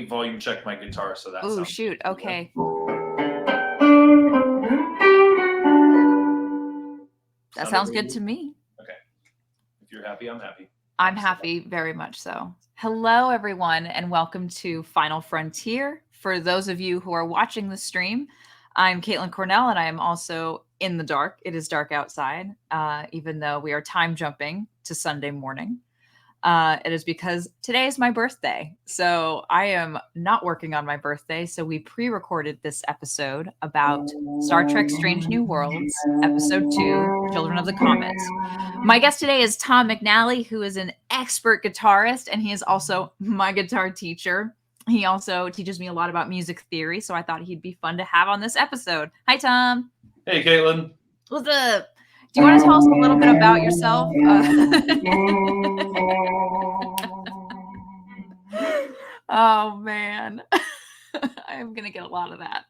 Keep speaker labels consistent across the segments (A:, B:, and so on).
A: me volume check my guitar so that
B: Ooh,
A: sounds
B: shoot.
A: good.
B: Okay. That sounds good to me.
A: Okay. If you're happy, I'm happy.
B: I'm happy, very much so. Hello, everyone, and welcome to Final Frontier. For those of you who are watching the stream, I'm Caitlin Cornell, and I am also in the dark. It is dark outside, even though we are time jumping to Sunday morning. It is because today is my birthday. So I am not working on my birthday. So we pre recorded this episode about Star Trek Strange New Worlds, Episode 2, Children of the Comet. My guest today is Tom McNally, who is an expert guitarist, and he is also my guitar teacher. He also teaches me a lot about music theory. So I thought he'd be fun to have on this episode. Hi, Tom.
A: Hey, Caitlin.
B: What's up? Do you want to tell us a little bit about yourself? Oh, man. I'm going to get a lot of that.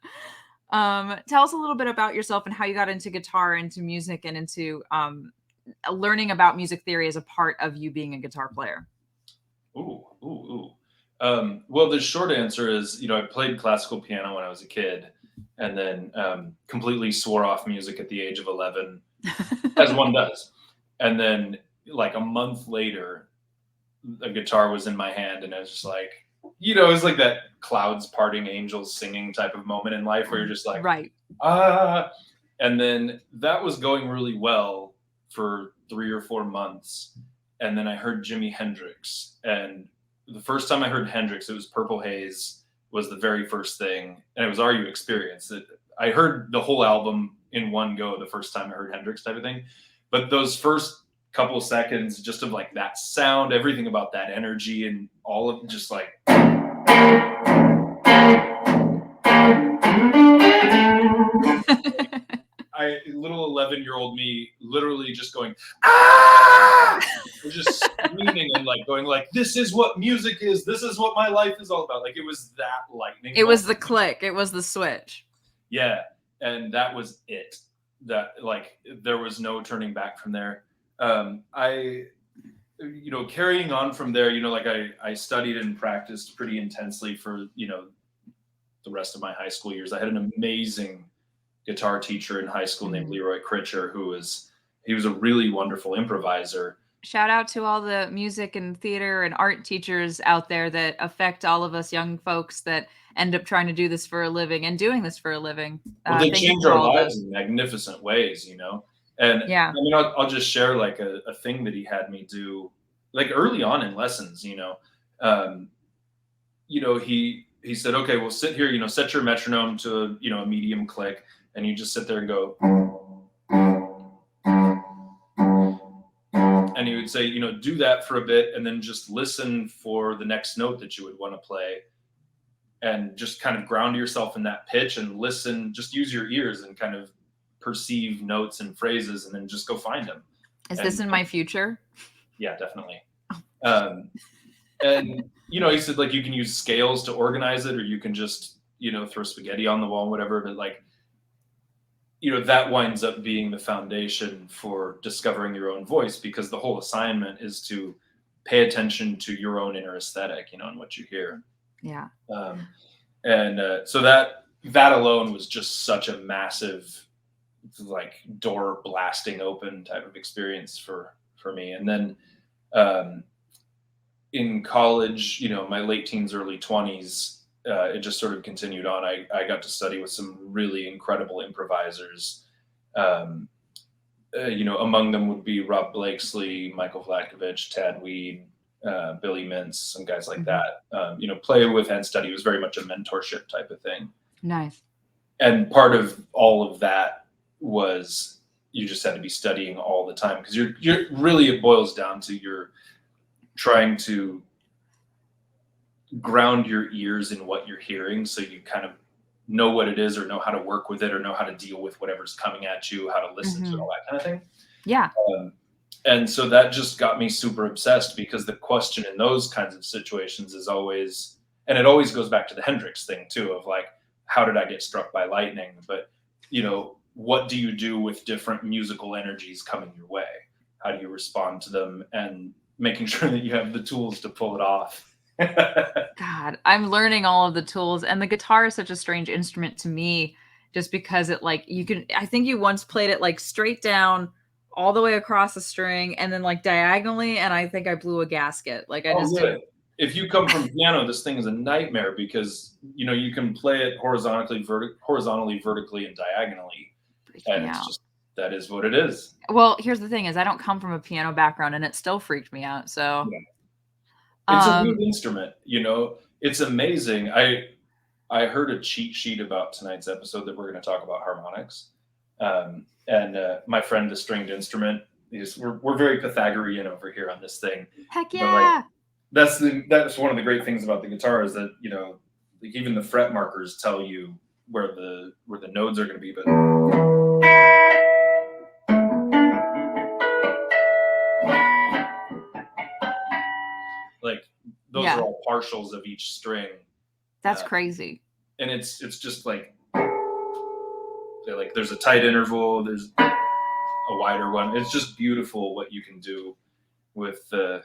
B: Tell us a little bit about yourself and how you got into guitar, into music, and into learning about music theory as a part of you being a guitar player.
A: Ooh. Well, the short answer is, I played classical piano when I was a kid, and then completely swore off music at the age of 11, as one does. And then, like a month later, a guitar was in my hand, and I was just like, it was like that clouds parting, angels singing type of moment in life where you're just like,
B: right.
A: And then that was going really well for 3 or 4 months. And then I heard Jimi Hendrix. And the first time I heard Hendrix, it was Purple Haze was the very first thing. And it was Are You Experienced? I heard the whole album in one go the first time I heard Hendrix type of thing. But those first couple seconds just of like that sound, everything about that energy and all of just like little 11-year-old me literally just going just screaming and like going like, this is what music is, this is what my life is all about. Like it was that lightning
B: moment. Was the click, it was the switch.
A: Yeah, and that was it. That like there was no turning back from there. Carrying on from there, like I studied and practiced pretty intensely for, the rest of my high school years. I had an amazing guitar teacher in high school named Leroy Critcher, he was a really wonderful improviser.
B: Shout out to all the music and theater and art teachers out there that affect all of us young folks that end up trying to do this for a living and doing this for a living.
A: Well, they change our lives in magnificent ways, And
B: yeah,
A: I mean, I'll just share like a thing that he had me do, like early on in lessons. He said, okay, well, sit here. Set your metronome to a medium click, and you just sit there and go. And he would say, do that for a bit, and then just listen for the next note that you would want to play, and just kind of ground yourself in that pitch and listen. Just use your ears and kind of perceive notes and phrases, and then just go find them.
B: Is this in my future?
A: Yeah, definitely. And he said like you can use scales to organize it, or you can just throw spaghetti on the wall, whatever. But like that winds up being the foundation for discovering your own voice, because the whole assignment is to pay attention to your own inner aesthetic, and what you hear.
B: Yeah.
A: So that alone was just such a massive like door blasting open type of experience for me. And then in college, my late teens, early 20s, it just sort of continued on. I got to study with some really incredible improvisers. Among them would be Rob Blakesley, Michael Vlatkovich, Tad Weed, Billy Mintz, some guys like that. Play with and study was very much a mentorship type of thing.
B: Nice.
A: And part of all of that was you just had to be studying all the time, because you're really, it boils down to you're trying to ground your ears in what you're hearing, so you kind of know what it is, or know how to work with it, or know how to deal with whatever's coming at you, how to listen to it, all that kind of thing.
B: Yeah.
A: And so that just got me super obsessed, because the question in those kinds of situations is always, and it always goes back to the Hendrix thing too, of like, how did I get struck by lightning? But, what do you do with different musical energies coming your way? How do you respond to them? And making sure that you have the tools to pull it off
B: God, I'm learning all of the tools, and the guitar is such a strange instrument to me, just because it like you can. I think you once played it like straight down, all the way across the string, and then like diagonally, and I think I blew a gasket. Like I
A: Oh,
B: just
A: good.
B: didn't.
A: If you come from piano, this thing is a nightmare because you can play it horizontally, vertically, and diagonally,
B: Freaked
A: and
B: me
A: it's
B: out.
A: just that is what it is.
B: Well, here's the thing: is I don't come from a piano background, and it still freaked me out. So,
A: Yeah. It's a
B: um,
A: neat instrument. It's amazing. I heard a cheat sheet about tonight's episode that we're going to talk about harmonics, and my friend, the stringed instrument, is we're very Pythagorean over here on this thing,
B: heck
A: but like
B: yeah,
A: that's one of the great things about the guitar is that like even the fret markers tell you where the nodes are going to be, but like those are
B: yeah,
A: all partials of each string,
B: that's
A: uh,
B: crazy.
A: and it's just like there's a tight interval, there's a wider one. It's just beautiful what you can do with the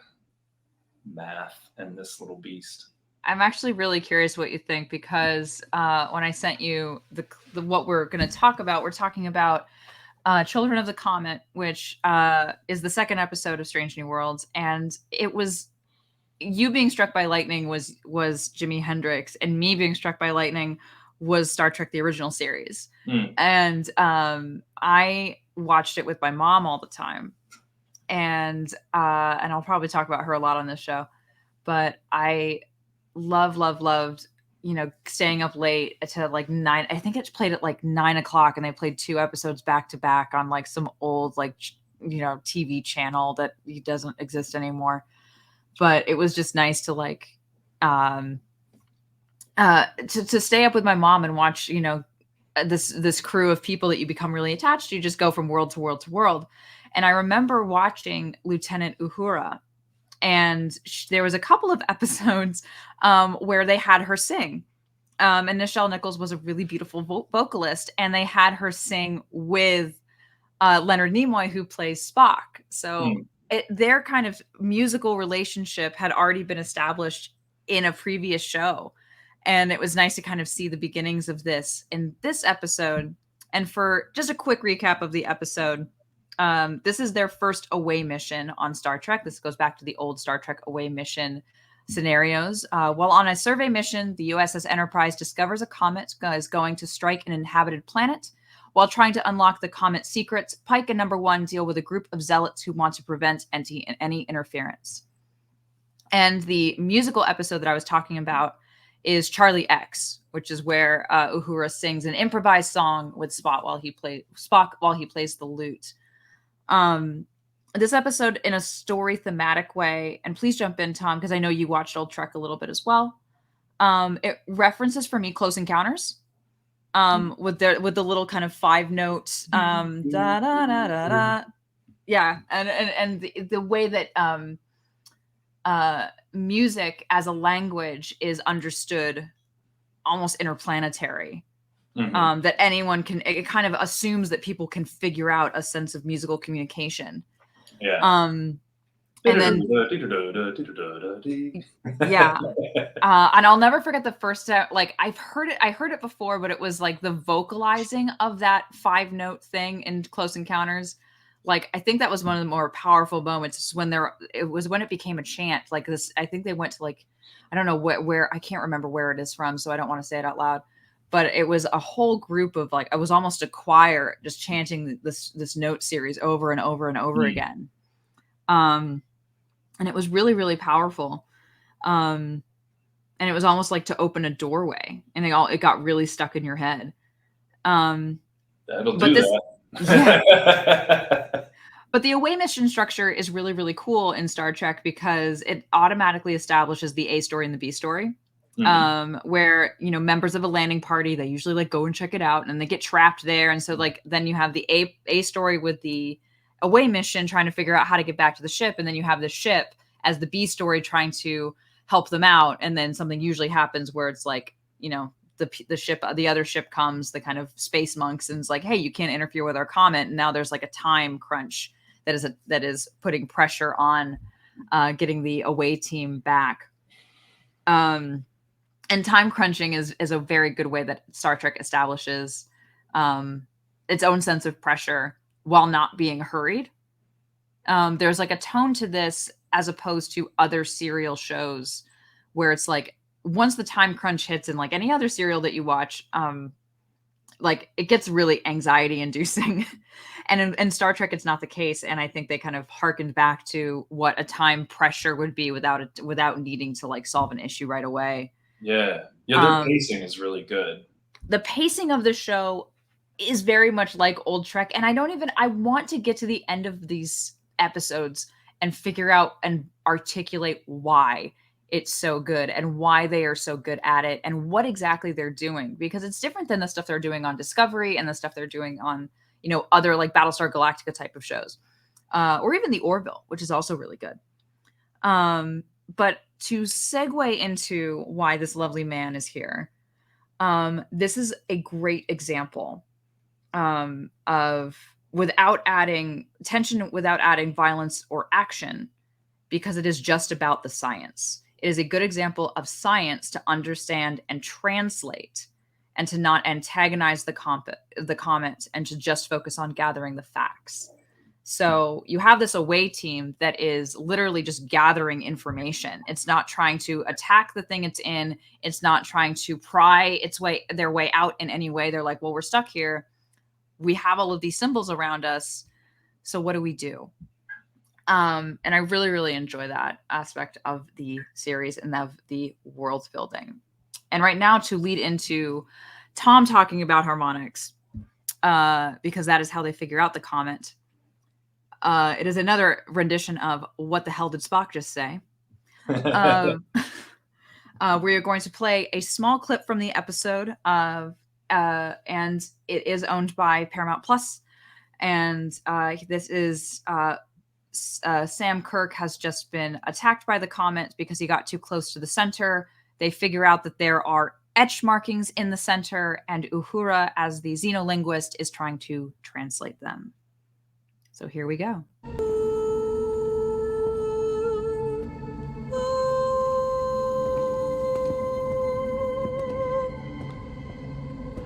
A: math and this little beast.
B: I'm actually really curious what you think because when I sent you the what we're going to talk about, we're talking about Children of the Comet, which is the second episode of Strange New Worlds, and it was you being struck by lightning was Jimi Hendrix, and me being struck by lightning was Star Trek: The Original Series,
A: Mm.
B: and I watched it with my mom all the time, and I'll probably talk about her a lot on this show, but I loved staying up late to like 9. I think it played at like 9 o'clock, and they played 2 episodes back to back on like some old like TV channel that doesn't exist anymore. But it was just nice to like um to stay up with my mom and watch this crew of people that you become really attached to. You just go from world to world to world. And I remember watching Lieutenant Uhura, and there was a couple of episodes where they had her sing. And Nichelle Nichols was a really beautiful vocalist, and they had her sing with Leonard Nimoy, who plays Spock. So
A: Mm.
B: their kind of musical relationship had already been established in a previous show. And it was nice to kind of see the beginnings of this in this episode. And for just a quick recap of the episode, this is their first away mission on Star Trek. This goes back to the old Star Trek away mission scenarios. While on a survey mission, the USS Enterprise discovers a comet is going to strike an inhabited planet. While trying to unlock the comet's secrets, Pike and Number One deal with a group of zealots who want to prevent any interference. And the musical episode that I was talking about is Charlie X, which is where Uhura sings an improvised song with Spock while he plays the lute. This episode, in a story thematic way, and please jump in, Tom, because I know you watched Old Trek a little bit as well. It references for me Close Encounters, with the little kind of 5 notes, da da da da da, yeah, and the way that music as a language is understood, almost interplanetary.
A: Hmm.
B: That anyone can, it kind of assumes that people can figure out a sense of musical communication.
A: Yeah.
B: Um, and then yeah, and I'll never forget the first time. Like I heard it before, but it was like the vocalizing of that 5 note thing in Close Encounters. Like I think that was one of the more powerful moments when it was when it became a chant. Like this, I think they went to like, I don't know where I can't remember where it is from, so I don't want to say it out loud. But it was a whole group of like, it was almost a choir just chanting this note series over and over and over
A: Mm.
B: again. And it was really really powerful. Um, and it was almost like to open a doorway, and it got really stuck in your head. Um,
A: That'll
B: but
A: do
B: this, yeah,
A: that.
B: but the away mission structure is really really cool in Star Trek because it automatically establishes the A story and the B story.
A: Hmm.
B: Where members of a landing party, they usually like go and check it out, and they get trapped there, and so like then you have the A story with the away mission trying to figure out how to get back to the ship, and then you have the ship as the B story trying to help them out, and then something usually happens where it's like the other ship comes, the kind of space monks, and it's like, hey, you can't interfere with our comet, and now there's like a time crunch that is putting pressure on getting the away team back. And time crunching is a very good way that Star Trek establishes its own sense of pressure while not being hurried. There's like a tone to this as opposed to other serial shows where it's like once the time crunch hits, and like any other serial that you watch, like it gets really anxiety inducing. And in Star Trek, it's not the case. And I think they kind of harkened back to what a time pressure would be without needing to like solve an issue right away.
A: Yeah. Their pacing is really good.
B: The pacing of the show is very much like old Trek. And I want to get to the end of these episodes and figure out and articulate why it's so good and why they are so good at it and what exactly they're doing, because it's different than the stuff they're doing on Discovery and the stuff they're doing on, other like Battlestar Galactica type of shows, or even the Orville, which is also really good. But to segue into why this lovely man is here, this is a great example of without adding tension, without adding violence or action, because it is just about the science. It is a good example of science to understand and translate, and to not antagonize the comet, and to just focus on gathering the facts. So you have this away team that is literally just gathering information. It's not trying to attack the thing it's in. It's not trying to pry their way out in any way. They're like, well, we're stuck here. We have all of these symbols around us. So what do we do? And I really, really enjoy that aspect of the series and of the world building. And right now, to lead into Tom talking about harmonics, because that is how they figure out the comet. It is another rendition of What the Hell Did Spock Just Say? We are going to play a small clip from the episode, and it is owned by Paramount Plus. And this is Sam Kirk has just been attacked by the comet because he got too close to the center. They figure out that there are etch markings in the center, and Uhura, as the xenolinguist, is trying to translate them. So here we go.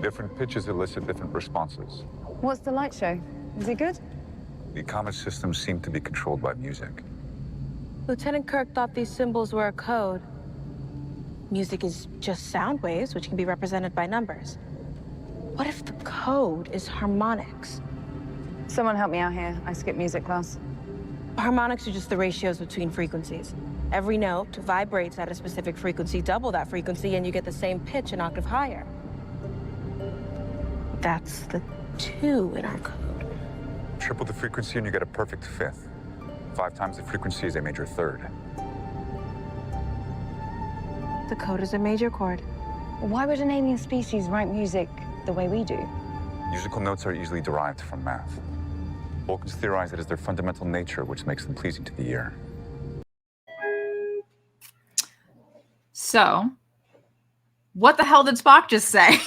C: Different pitches elicit different responses.
D: What's the light show? Is it good?
C: The Comet systems seem to be controlled by music.
E: Lieutenant Kirk thought these symbols were a code. Music is just sound waves, which can be represented by numbers. What if the code is harmonics?
D: Someone help me out here. I skipped music class.
E: Harmonics are just the ratios between frequencies. Every note vibrates at a specific frequency. Double that frequency, and you get the same pitch an octave higher. That's the 2 in our code.
C: Triple the frequency and you get a perfect fifth. 5 times the frequency is a major third.
E: The code is a major chord.
D: Why would an alien species write music the way we do?
C: Musical notes are easily derived from math. Vulcans theorize it is their fundamental nature which makes them pleasing to the ear.
B: So, what the hell did Spock just say?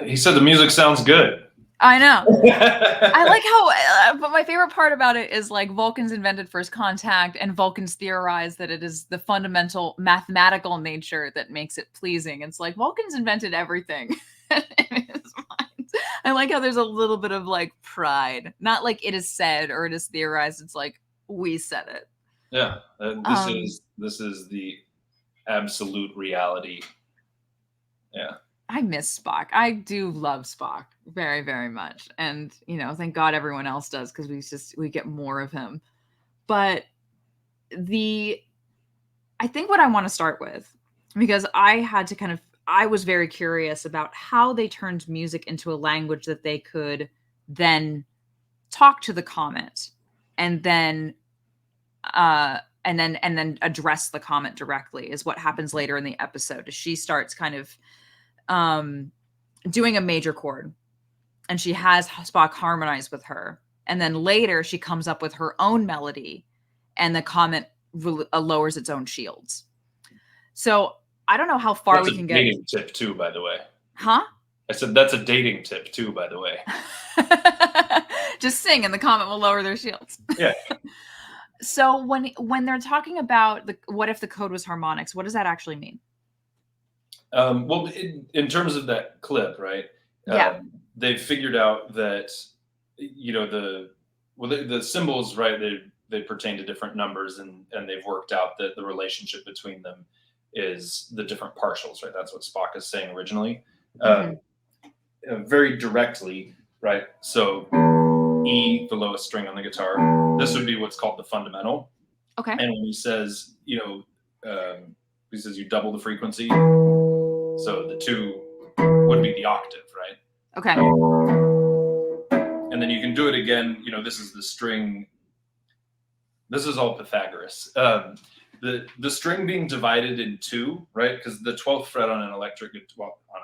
A: He said the music sounds good.
B: I know. I like how, but my favorite part about it is like Vulcans invented first contact, and Vulcans theorize that it is the fundamental mathematical nature that makes it pleasing. It's like Vulcans invented everything in his mind. I like how there's a little bit of like pride, not like it is said or it is theorized. It's like we said it.
A: Yeah, this is the absolute reality. Yeah.
B: I miss Spock. I do love Spock very, very much. And, thank God everyone else does, because we get more of him. But I think what I want to start with, because I was very curious about how they turned music into a language that they could then talk to the comet and then address the comet directly, is what happens later in the episode. She starts kind of doing a major chord, and she has Spock harmonize with her, and then later she comes up with her own melody, and the comet lowers its own shields. So I don't know how far we can get.
A: Dating tip too, by the way.
B: Huh?
A: I said that's a dating tip too, by the way.
B: Just sing, and the comet will lower their shields.
A: Yeah.
B: So when they're talking about what if the code was harmonics, what does that actually mean?
A: Well, in terms of that clip, right?
B: Yeah.
A: They figured out that the symbols, right? They pertain to different numbers, and they've worked out that the relationship between them is the different partials, right? That's what Spock is saying originally,
B: Mhm.
A: very directly, right? So E, the lowest string on the guitar, this would be what's called the fundamental.
B: Okay.
A: And when he says, he says you double the frequency, so the 2 would be the octave, right?
B: Okay.
A: And then you can do it again. This is the string. This is all Pythagoras. The string being divided in 2, right? Because the 12th fret on an on a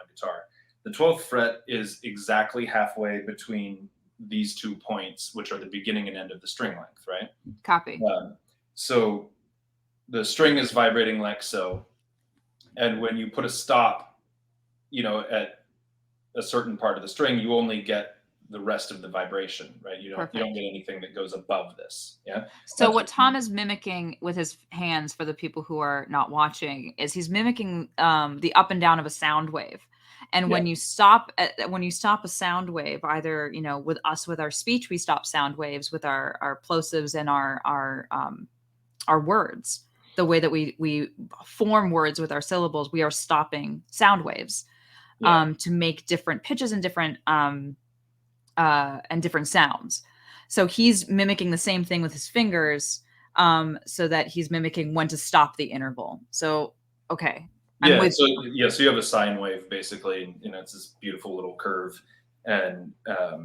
A: guitar, the 12th fret is exactly halfway between these 2 points, which are the beginning and end of the string length, right?
B: Copy.
A: So the string is vibrating like so, and when you put a stop, at a certain part of the string, you only get the rest of the vibration, right? You don't get anything that goes above this. Yeah.
B: So what Tom is mimicking with his hands, for the people who are not watching, is he's mimicking the up and down of a sound wave. And when you stop a sound wave, either with our speech, we stop sound waves with our plosives and our words. The way that we form words with our syllables, we are stopping sound waves to make different pitches and different sounds. So he's mimicking the same thing with his fingers, so that he's mimicking when to stop the interval. So, okay.
A: So you have a sine wave, basically. It's this beautiful little curve, and that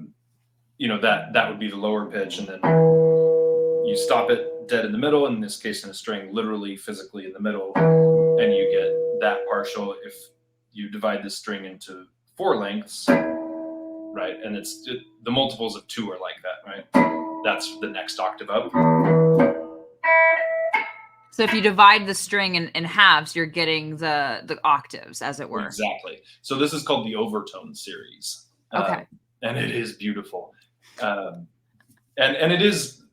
A: would be the lower pitch, and then you stop it dead in the middle. In this case, in a string, literally, physically in the middle, and you get that partial. If you divide the string into 4 lengths, right, and the multiples of 2 are like that, right? That's the next octave up.
B: So if you divide the string in halves, you're getting the octaves, as it were.
A: Exactly. So this is called the Overtone Series.
B: Okay.
A: And it is beautiful. And it is,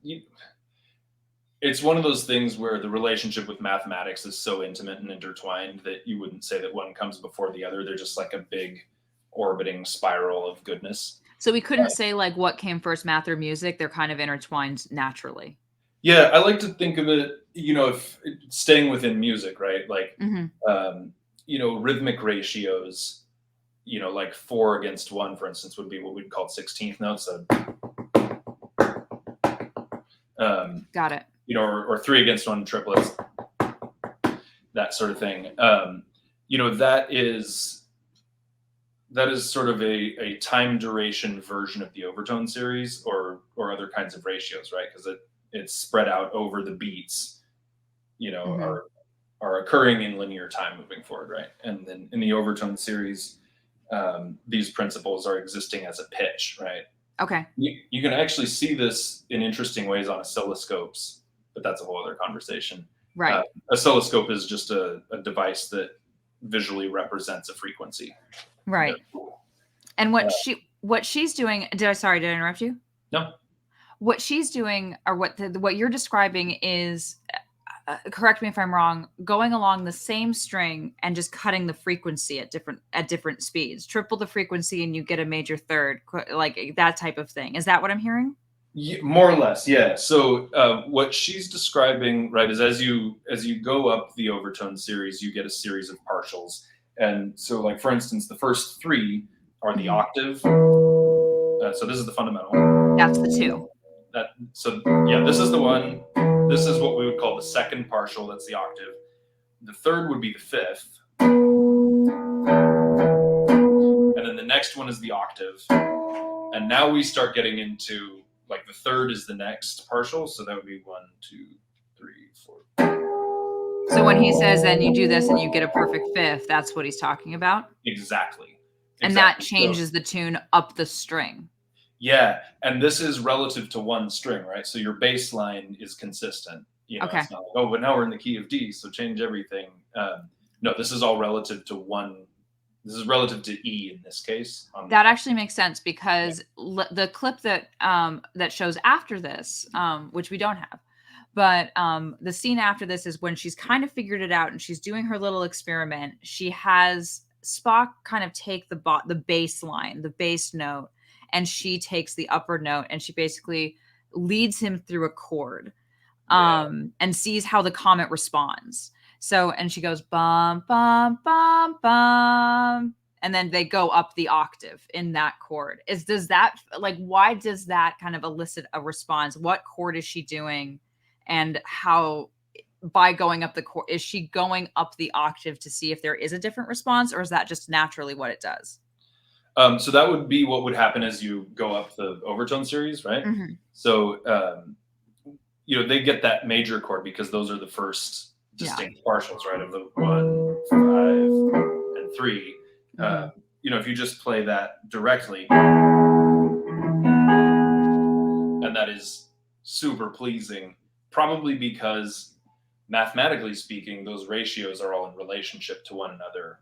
A: it's one of those things where the relationship with mathematics is so intimate and intertwined that you wouldn't say that one comes before the other. They're just like a big orbiting spiral of goodness.
B: So we couldn't say like what came first, math or music. They're kind of intertwined naturally.
A: Yeah, I like to think of it, if staying within music, right? Like, rhythmic ratios, like 4 against 1, for instance, would be what we'd call 16th notes. So,
B: got it.
A: Or 3 against 1 triplets, that sort of thing. That is sort of a time duration version of the Overtone series, or other kinds of ratios, right? Because it's spread out over the beats, are occurring in linear time moving forward, right? And then in the Overtone series, these principles are existing as a pitch, right?
B: Okay.
A: You can actually see this in interesting ways on oscilloscopes, but that's a whole other conversation.
B: Right.
A: Oscilloscope is just a device that visually represents a frequency.
B: Right. And what she's doing, sorry, did I interrupt you?
A: No.
B: What she's doing, or what you're describing, is, correct me if I'm wrong, going along the same string and just cutting the frequency at different speeds. Triple the frequency and you get a major third, like that type of thing. Is that what I'm hearing?
A: Yeah, more or less, yeah. So what she's describing, right, is as you go up the Overtone series, you get a series of partials. And so, like, for instance, the first 3 are the octave. So this is the fundamental.
B: That's the 2.
A: This is the 1. This is what we would call the second partial. That's the octave. The third would be the 5th. And then the next one is the octave. And now we start getting into, like, the third is the next partial. So that would be 1, 2, 3, 4.
B: So when he says, then you do this and you get a perfect 5th, that's what he's talking about?
A: Exactly.
B: And that changes the tune up the string.
A: Yeah, and this is relative to 1 string, right? So your bass line is consistent.
B: Okay.
A: It's not like, but now we're in the key of D, so change everything. No, this is all relative to 1. This is relative to E in this case.
B: That actually makes sense, because the clip that shows after this, which we don't have, But the scene after this is when she's kind of figured it out and she's doing her little experiment. She has Spock kind of take the bass line, the bass note, and she takes the upper note, and she basically leads him through a chord, and sees how the comet responds. So, and she goes bum bum bum bum, and then they go up the octave in that chord. Does that, like, why does that kind of elicit a response? What chord is she doing, and how, by going up the chord, is she going up the octave to see if there is a different response, or is that just naturally what it does?
A: So that would be what would happen as you go up the Overtone series, right?
B: Mm-hmm.
A: So they get that major chord because those are the first distinct partials, right? Of the 1, 5, and 3.
B: Mm-hmm.
A: If you just play that directly, and that is super pleasing, probably because mathematically speaking, those ratios are all in relationship to one another,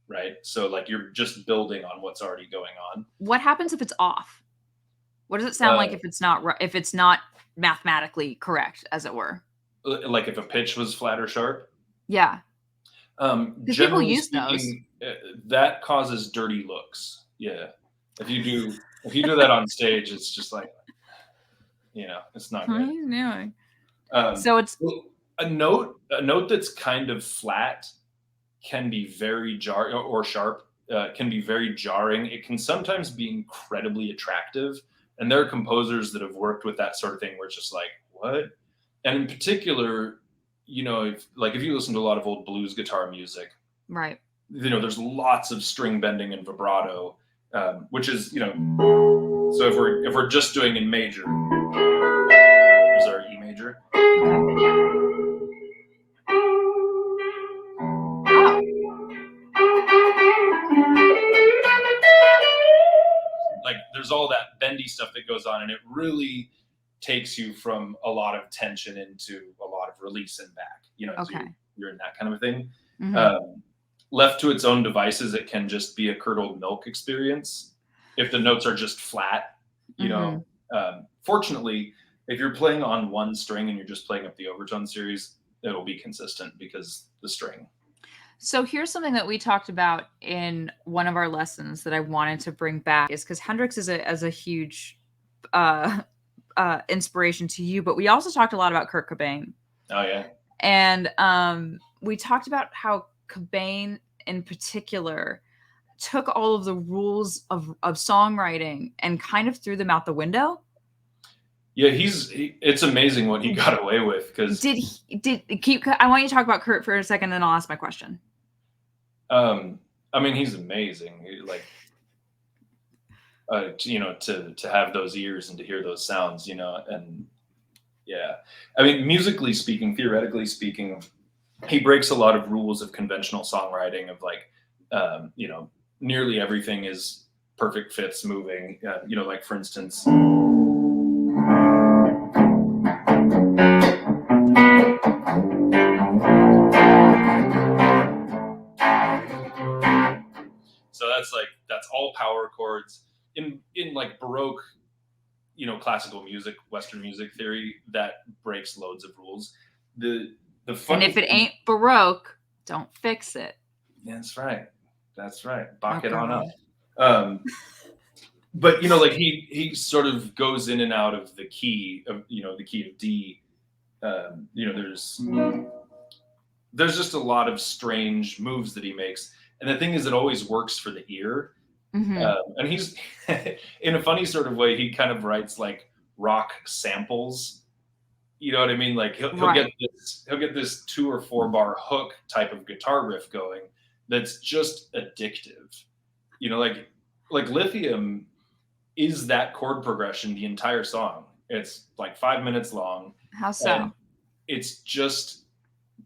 A: right? So like you're just building on what's already going on.
B: What happens if it's off? What does it sound like if it's not mathematically correct, as it were?
A: Like if a pitch was flat or sharp?
B: Yeah. Because people use
A: speaking, that causes dirty looks. Yeah. If you do that on stage, it's just like, it's not good.
B: Doing?
A: So it's a note that's kind of flat can be very jarring, or sharp can be very jarring. It can sometimes be incredibly attractive. And there are composers that have worked with that sort of thing where it's just like, what? And in particular, if you listen to a lot of old blues guitar music,
B: right?
A: There's lots of string bending and vibrato, which is, so if we're just doing in major, there's our E major. Like there's all that bendy stuff that goes on, and it really takes you from a lot of tension into a lot of release and back. You're in that kind of a thing. Mm-hmm. Left to its own devices, it can just be a curdled milk experience if the notes are just flat. Fortunately, if you're playing on one string and you're just playing up the Overtone series, it'll be consistent because the string.
B: So here's something that we talked about in one of our lessons that I wanted to bring back, is because Hendrix is a huge inspiration to you, but we also talked a lot about Kurt Cobain.
A: Oh yeah.
B: And we talked about how Cobain in particular took all of the rules of songwriting and kind of threw them out the window.
A: Yeah, it's amazing what he got away with. Because
B: I want you to talk about Kurt for a second, then I'll ask my question.
A: I mean, he's amazing. To have those ears and to hear those sounds, and yeah, I mean, musically speaking, theoretically speaking, he breaks a lot of rules of conventional songwriting of like, nearly everything is perfect fifths moving, like for instance, so that's all power chords in like Baroque, classical music, Western music theory, that breaks loads of rules. The
B: and if it ain't Baroque, don't fix it.
A: That's right. Bach it on up. But like he sort of goes in and out of the key of the key of D. There's just a lot of strange moves that he makes, and the thing is, it always works for the ear.
B: Mm-hmm.
A: And he's in a funny sort of way, he kind of writes like rock samples. You know what I mean? Like he'll get this 2 or 4 bar hook type of guitar riff going that's just addictive. Like Lithium is that chord progression the entire song. It's like 5 minutes long.
B: How so?
A: It's just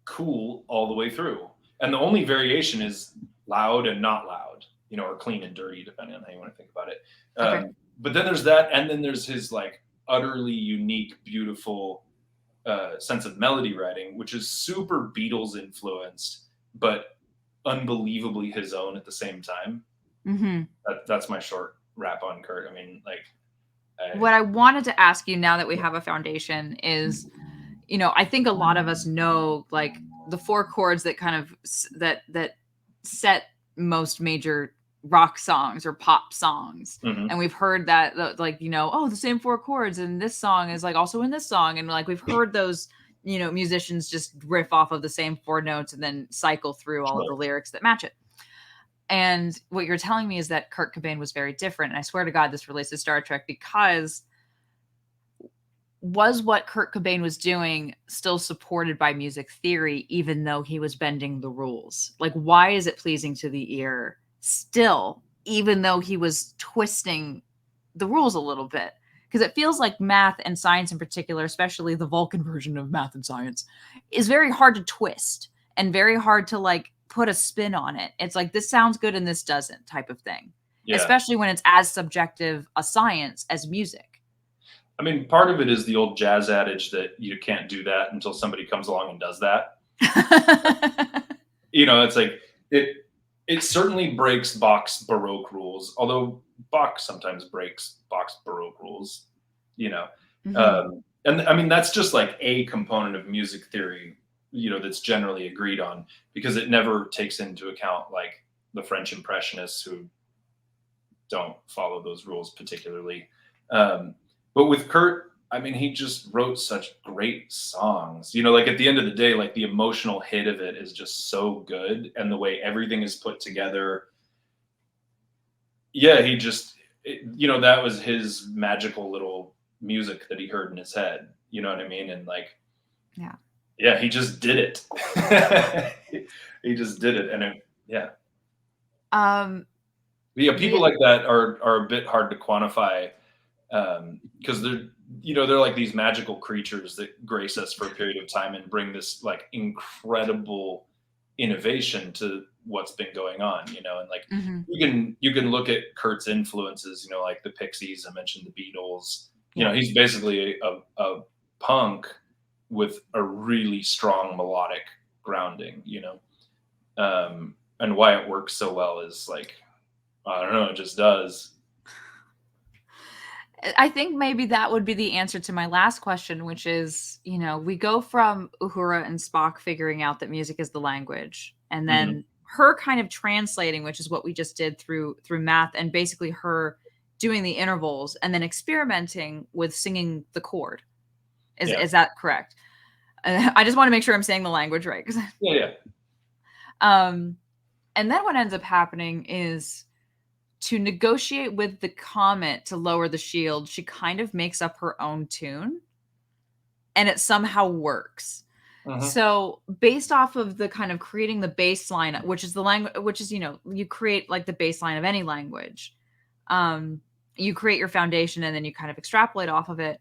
A: cool all the way through. And the only variation is loud and not loud, or clean and dirty, depending on how you want to think about it.
B: Okay.
A: But then there's that, and then there's his like utterly unique, beautiful sense of melody writing, which is super Beatles influenced, but unbelievably his own at the same time.
B: Mm-hmm.
A: That's my short wrap on Kurt. I mean, like,
B: what I wanted to ask you now that we have a foundation is, you know, I think a lot of us know like the four chords that kind of that set most major rock songs or pop songs.
A: Mhm.
B: And we've heard that like, you know, oh, the same four chords and this song is like also in this song, and like we've heard those, you know, musicians just riff off of the same four notes and then cycle through all of the lyrics that match it. And what you're telling me is that Kurt Cobain was very different. And I swear to God, this relates to Star Trek, because was what Kurt Cobain was doing still supported by music theory, even though he was bending the rules? Like, why is it pleasing to the ear still, even though he was twisting the rules a little bit? Because it feels like math and science in particular, especially the Vulcan version of math and science, is very hard to twist and very hard to like put a spin on it. It's like, this sounds good and this doesn't, type of thing.
A: Yeah.
B: Especially when it's as subjective a science as music.
A: I mean, part of it is the old jazz adage that you can't do that until somebody comes along and does that. You know, it's like it certainly breaks Bach's Baroque rules, although Bach sometimes breaks Bach's Baroque rules, you know.
B: Mm-hmm.
A: And I mean, that's just like a component of music theory, you know, that's generally agreed on, because it never takes into account like the French Impressionists who don't follow those rules particularly. But with Kurt, I mean, he just wrote such great songs. You know, like at the end of the day, like the emotional hit of it is just so good. And the way everything is put together. Yeah, you know, that was his magical little music that he heard in his head. You know what I mean? And like, yeah, he just did it. He just did it. And yeah. Yeah, people like that are a bit hard to quantify. Because they're like these magical creatures that grace us for a period of time and bring this like incredible innovation to what's been going on, you know. And like you can look at Kurt's influences, you know, like the Pixies, I mentioned the Beatles, you know, he's basically a punk with a really strong melodic grounding, you know. And why it works so well is like, I don't know, it just does.
B: I think maybe that would be the answer to my last question, which is, you know, we go from Uhura and Spock figuring out that music is the language, and then her kind of translating, which is what we just did through math, and basically her doing the intervals and then experimenting with singing the chord. Is that correct? I just want to make sure I'm saying the language right.
A: Yeah.
B: And then what ends up happening is, to negotiate with the Comet to lower the shield, she kind of makes up her own tune, and it somehow works. So based off of the kind of creating the bass line, which is the language, which is, you know, you create like the bass line of any language. You create your foundation and then you kind of extrapolate off of it.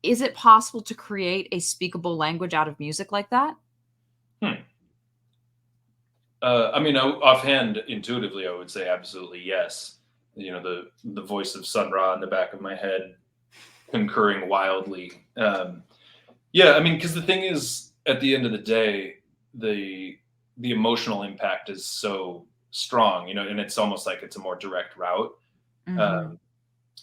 B: Is it possible to create a speakable language out of music like that?
A: I mean, offhand, intuitively, I would say absolutely yes. You know, the voice of Sun Ra in the back of my head, concurring wildly. Yeah, I mean, because the thing is, at the end of the day, the emotional impact is so strong, you know, and it's almost like it's a more direct route. And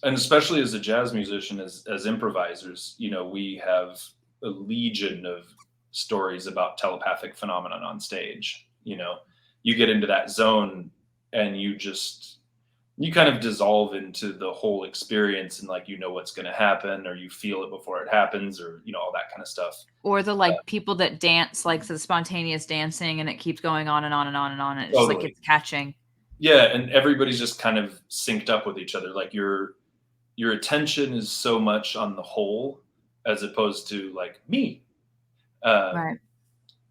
A: especially as a jazz musician, as improvisers, you know, we have a legion of stories about telepathic phenomenon on stage. You know, you get into that zone and you kind of dissolve into the whole experience, and like, you know what's going to happen, or you feel it before it happens, or, you know, all that kind of stuff. Or
B: the like people that dance, like the spontaneous dancing, and it keeps going on and on and on and on. And it's just like it's catching.
A: Yeah. And everybody's just kind of synced up with each other. Like your attention is so much on the whole, as opposed to like me.
B: Right.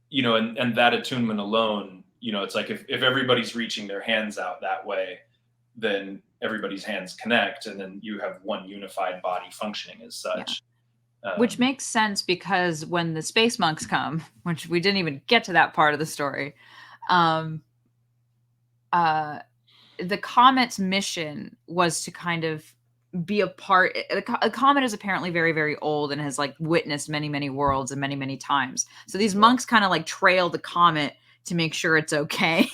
A: You know, and that attunement alone, you know, it's like if everybody's reaching their hands out that way, then everybody's hands connect, and then you have one unified body functioning as such.
B: Which makes sense, because when the space monks come, which we didn't even get to that part of the story, the Comet's mission was to kind of be a part. A comet is apparently very, very old and has like witnessed many, many worlds and many, many times. So these monks kind of like trail the comet to make sure it's okay.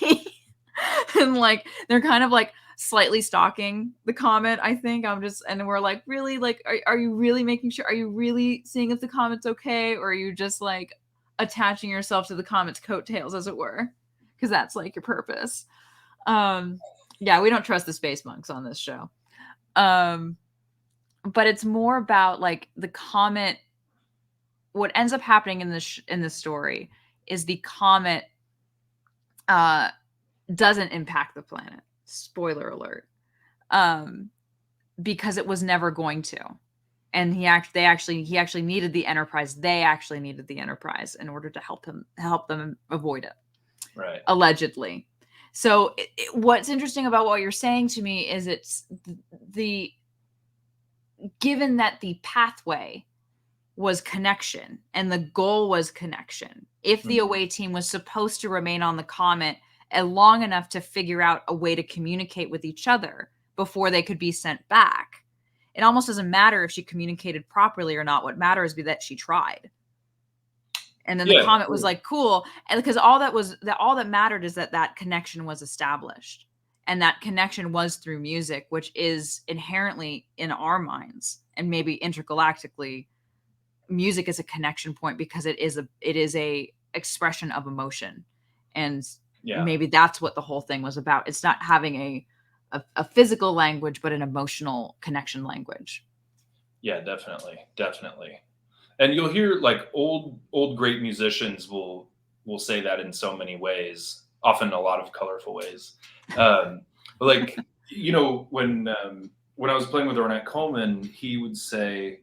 B: And like, they're kind of like slightly stalking the comet. I think and we're like, really, like, are you really making sure? Are you really seeing if the comet's okay, or are you just like attaching yourself to the comet's coattails, as it were? Because that's like your purpose. Yeah, we don't trust the space monks on this show. But it's more about like the comet. What ends up happening in this story is the comet doesn't impact the planet. Spoiler alert. Because it was never going to. And he actually needed the Enterprise. They actually needed the Enterprise in order to help them avoid it.
A: Right.
B: Allegedly. So what's interesting about what you're saying to me is it's the given that the pathway was connection and the goal was connection. If the away team was supposed to remain on the comet long enough to figure out a way to communicate with each other before they could be sent back, it almost doesn't matter if she communicated properly or not. What matters is that she tried. And then the comet was like, cool. And because all that mattered is that connection was established. And that connection was through music, which is inherently in our minds, and maybe intergalactically, music is a connection point because it is a expression of emotion. And maybe that's what the whole thing was about. It's not having a physical language, but an emotional connection language.
A: Yeah, definitely. And you'll hear like old great musicians will say that in so many ways, often a lot of colorful ways. Like, you know, when I was playing with Ornette Coleman, he would say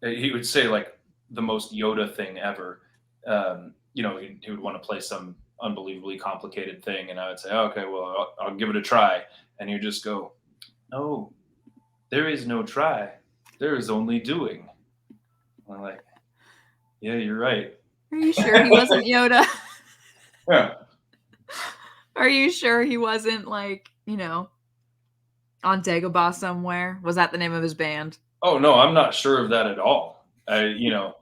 A: like the most Yoda thing ever. You know, he would want to play some unbelievably complicated thing, and I would say, oh, okay, well, I'll give it a try. And he'd just go, no, there is no try. There is only doing. And I'm like, yeah, you're right.
B: Are you sure he wasn't Yoda?
A: Yeah.
B: Are you sure he wasn't like, you know, on Dagobah somewhere? Was that the name of his band?
A: Oh no, I'm not sure of that at all. You know,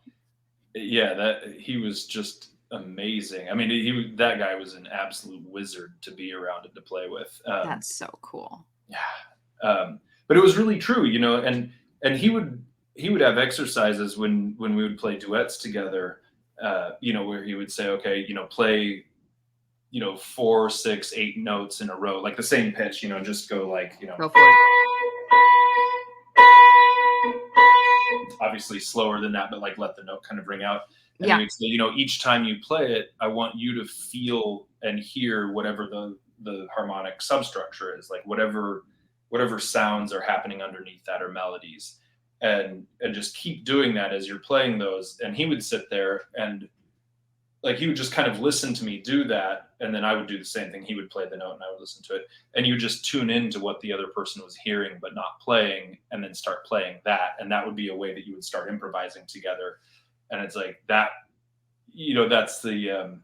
A: yeah, that he was just amazing. I mean, that guy was an absolute wizard to be around and to play with.
B: That's so cool.
A: Yeah, but it was really true, you know. And he would have exercises when we would play duets together. You know, where he would say, okay, you know, play, you know, 4, 6, 8 notes in a row, like the same pitch. You know, just go like, you know,
B: go for it.
A: Obviously slower than that, but like let the note kind of ring out. And
B: yeah.
A: He would say, you know, each time you play it, I want you to feel and hear whatever the harmonic substructure is, like whatever sounds are happening underneath that, or melodies, and just keep doing that as you're playing those. And he would sit there and like he would just kind of listen to me do that, and then I would do the same thing. He would play the note and I would listen to it, and you just tune into what the other person was hearing but not playing, and then start playing that. And that would be a way that you would start improvising together. And it's like that, you know, that's the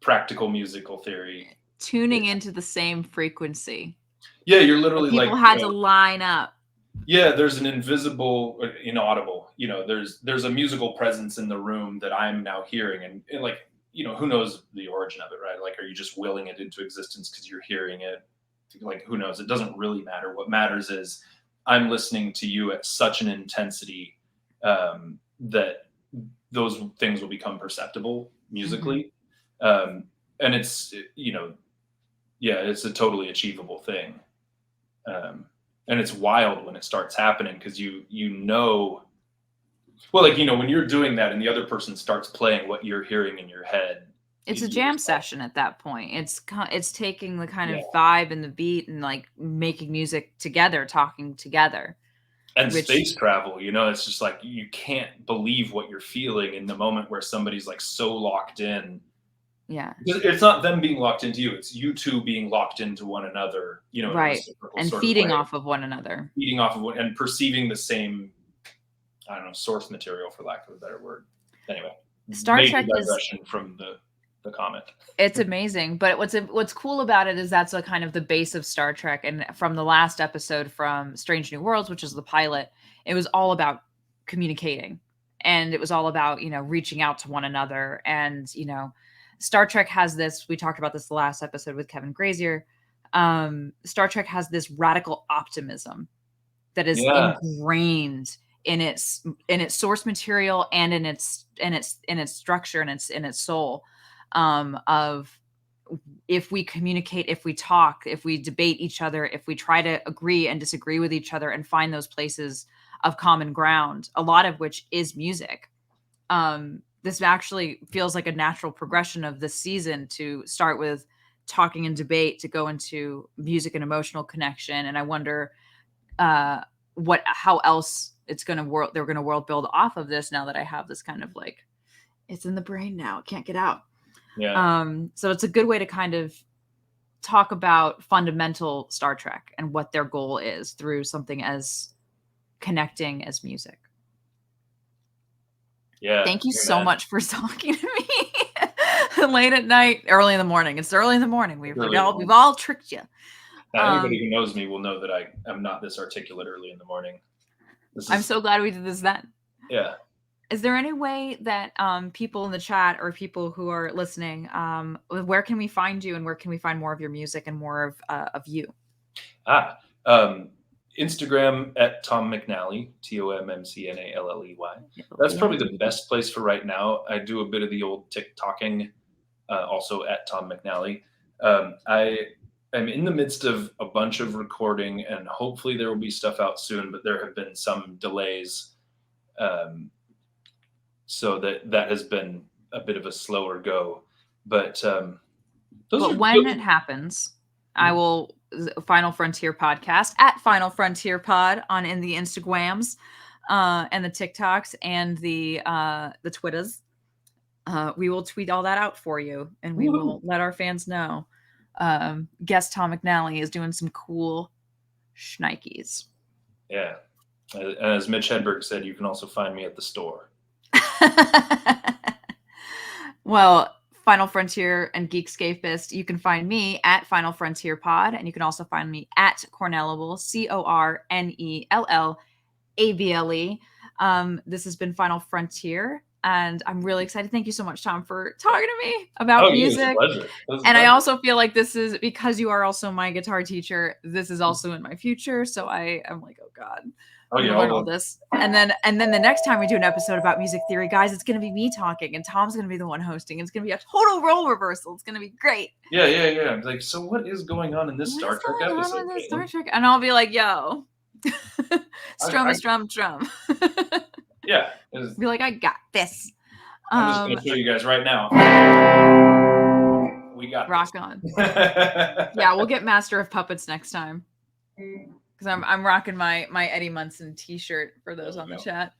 A: practical musical theory.
B: Tuning into the same frequency.
A: Yeah, you're literally
B: people had to line up.
A: Yeah, there's an invisible, inaudible, you know, there's a musical presence in the room that I'm now hearing. And like, you know, who knows the origin of it, right? Like, are you just willing it into existence because you're hearing it? Like, who knows? It doesn't really matter. What matters is I'm listening to you at such an intensity that those things will become perceptible musically. And it's, you know, yeah, it's a totally achievable thing. And it's wild when it starts happening, because you know, well, like, you know, when you're doing that and the other person starts playing what you're hearing in your head,
B: it's a jam session at that point. It's taking the kind of vibe and the beat and like making music together, talking together.
A: And space travel, you know, it's just like you can't believe what you're feeling in the moment where somebody's like so locked in.
B: Yeah,
A: it's not them being locked into you, it's you two being locked into one another, you know,
B: right, and feeding off of one another,
A: and perceiving the same, I don't know, source material, for lack of a better word. Anyway,
B: Star Trek is
A: from the comet.
B: It's amazing, but what's cool about it is that's a kind of the base of Star Trek. And from the last episode from Strange New Worlds, which is the pilot, it was all about communicating, and it was all about, you know, reaching out to one another. And, you know, Star Trek has this, we talked about this the last episode with Kevin Grazier, Star Trek has this radical optimism that is
A: Yeah.
B: ingrained in its source material and in its structure and in its soul, of if we communicate, if we talk, if we debate each other, if we try to agree and disagree with each other and find those places of common ground, a lot of which is music. This actually feels like a natural progression of this season to start with talking and debate to go into music and emotional connection. And I wonder how else they're going to world build off of this now that I have this kind of like, it's in the brain now, it can't get out.
A: Yeah.
B: So it's a good way to kind of talk about fundamental Star Trek and what their goal is through something as connecting as music.
A: Yeah.
B: Thank you so much for talking to me late at night, early in the morning. It's early in the morning. We've all tricked you.
A: Anybody who knows me will know that I am not this articulate early in the morning.
B: I'm so glad we did this then.
A: Yeah.
B: Is there any way that people in the chat or people who are listening, where can we find you and where can we find more of your music and more of you?
A: Instagram at Tom McNally, TOMMCNALLEY. That's probably the best place for right now. I do a bit of the old TikToking, also at Tom McNally. I am in the midst of a bunch of recording, and hopefully there will be stuff out soon, but there have been some delays. So that has been a bit of a slower go. But
B: when it happens, I will Final Frontier Podcast at Final Frontier Pod in the Instagrams and the TikToks and the Twitters. We will tweet all that out for you, and we will let our fans know. Guest Tom McNally is doing some cool schnikes.
A: Yeah. And as Mitch Hedberg said, you can also find me at the store.
B: Well, Final Frontier and Geekscapist, you can find me at Final Frontier Pod, and you can also find me at Cornellable, CORNELLABLE. This has been Final Frontier, and I'm really excited. Thank you so much, Tom, for talking to me about music. And I also feel like this is, because you are also my guitar teacher, this is also in my future. So I'm like, oh God. I'm gonna learn all this. And then the next time we do an episode about music theory, guys, it's gonna be me talking and Tom's gonna be the one hosting. It's gonna be a total role reversal. It's gonna be great.
A: Yeah. Like, so what is going on in this Star Trek episode?
B: Star Trek? And I'll be like, yo. Strum.
A: Yeah.
B: Be like, I got this.
A: I'm just gonna show you guys right now. We got
B: rock
A: this.
B: On. Yeah, we'll get Master of Puppets next time. Because I'm rocking my Eddie Munson t-shirt for those on the chat.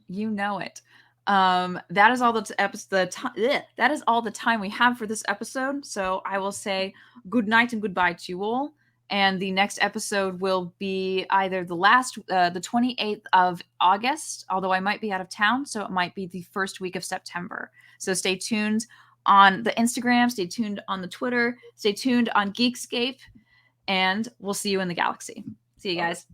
B: You know it. That is all that is all the time we have for this episode. So I will say good night and goodbye to you all. And the next episode will be either the 28th of August, although I might be out of town, so it might be the first week of September. So stay tuned on the Instagram, stay tuned on the Twitter, stay tuned on Geekscape, and we'll see you in the galaxy. See you guys.